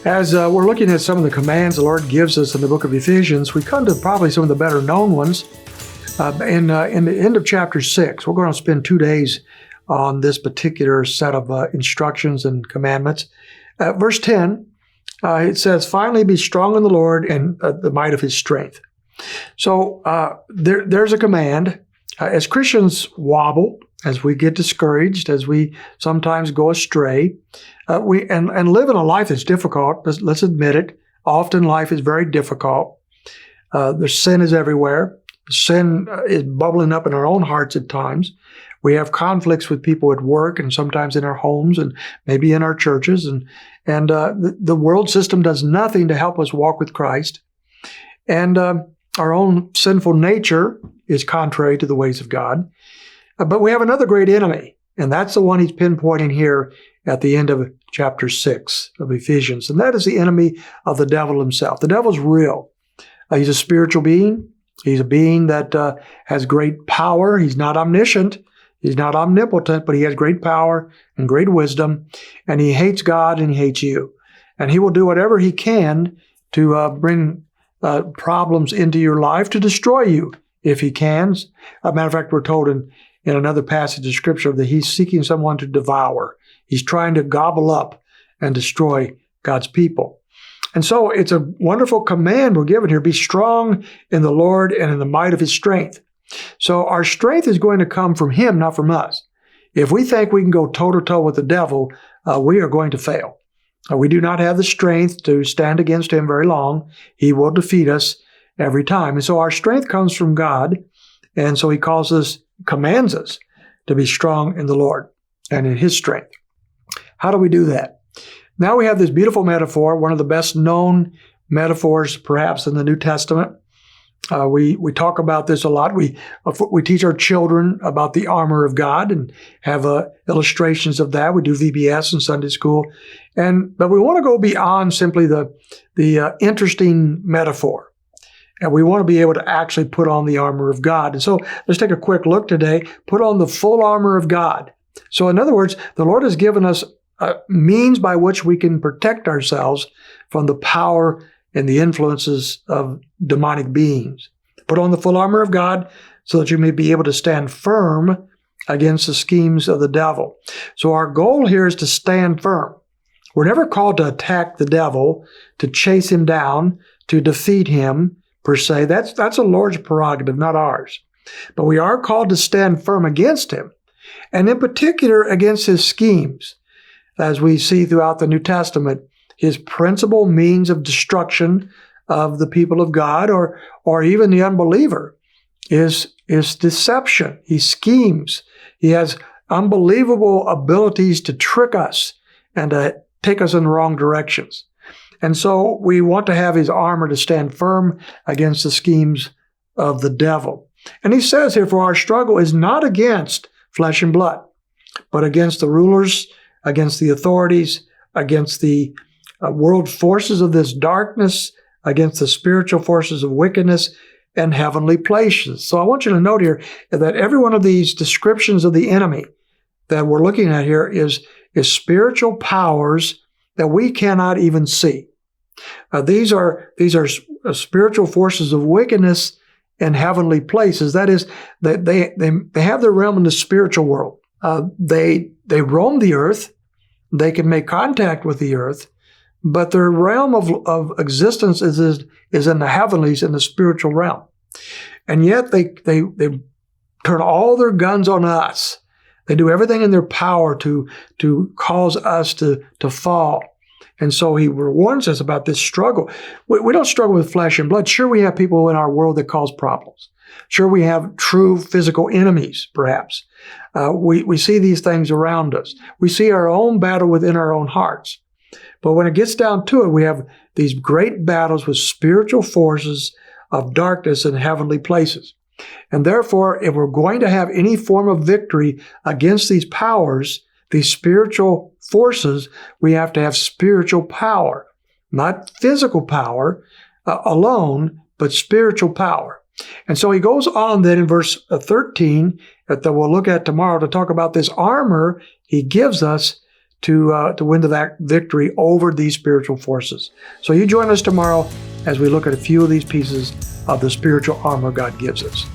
As we're looking at some of the commands the Lord gives us in the book of Ephesians, we come to probably some of the better known ones. In the end of chapter 6, we're going to spend 2 days on this particular set of instructions and commandments. Verse 10, it says, "Finally be strong in the Lord and the might of his strength." So there's a command. As Christians wobble, as we get discouraged, as we sometimes go astray, and live in a life that's difficult. Let's admit it. Often life is very difficult. The sin is everywhere. Sin is bubbling up in our own hearts at times. We have conflicts with people at work and sometimes in our homes and maybe in our churches. And the world system does nothing to help us walk with Christ. And our own sinful nature is contrary to the ways of God. But we have another great enemy, and that's the one he's pinpointing here at the end of chapter 6 of Ephesians. And that is the enemy of the devil himself. The devil's real. He's a spiritual being. He's a being that has great power. He's not omniscient. He's not omnipotent, but he has great power and great wisdom. And he hates God and he hates you. And he will do whatever he can to bring problems into your life to destroy you if he can. As a matter of fact, we're told in another passage of Scripture that he's seeking someone to devour. He's trying to gobble up and destroy God's people. And so it's a wonderful command we're given here. Be strong in the Lord and in the might of his strength. So our strength is going to come from him, not from us. If we think we can go toe-to-toe with the devil, we are going to fail. We do not have the strength to stand against him very long. He will defeat us every time. And so our strength comes from God. And so he commands us to be strong in the Lord and in his strength. How do we do that? Now we have this beautiful metaphor, one of the best known metaphors perhaps in the New Testament. We talk about this a lot. We teach our children about the armor of God and have illustrations of that. We do VBS in Sunday school. But we want to go beyond simply the interesting metaphor. And we want to be able to actually put on the armor of God. And so let's take a quick look today. Put on the full armor of God. So in other words, the Lord has given us means by which we can protect ourselves from the power and the influences of demonic beings. Put on the full armor of God so that you may be able to stand firm against the schemes of the devil. So our goal here is to stand firm. We're never called to attack the devil, to chase him down, to defeat him, per se. That's the Lord's prerogative, not ours. But we are called to stand firm against him, and in particular against his schemes. As we see throughout the New Testament, his principal means of destruction of the people of God or even the unbeliever is deception. He schemes. He has unbelievable abilities to trick us and to take us in the wrong directions. And so we want to have his armor to stand firm against the schemes of the devil. And he says here, for our struggle is not against flesh and blood, but against the rulers, against the authorities, against the world forces of this darkness, against the spiritual forces of wickedness and heavenly places. So I want you to note here that every one of these descriptions of the enemy that we're looking at here is spiritual powers that we cannot even see. These are spiritual forces of wickedness and heavenly places. That is, they have their realm in the spiritual world. They roam the earth. They can make contact with the earth, but their realm of existence is in the heavenlies, in the spiritual realm. And yet they turn all their guns on us. They do everything in their power to cause us to fall. And so he warns us about this struggle. We don't struggle with flesh and blood. Sure, we have people in our world that cause problems. Sure, we have true physical enemies, perhaps. We see these things around us. We see our own battle within our own hearts. But when it gets down to it, we have these great battles with spiritual forces of darkness in heavenly places. And therefore, if we're going to have any form of victory against these powers, these spiritual forces, we have to have spiritual power. Not physical power alone, but spiritual power. And so he goes on then in verse 13, that we'll look at tomorrow, to talk about this armor he gives us to win the victory over these spiritual forces. So you join us tomorrow as we look at a few of these pieces of the spiritual armor God gives us.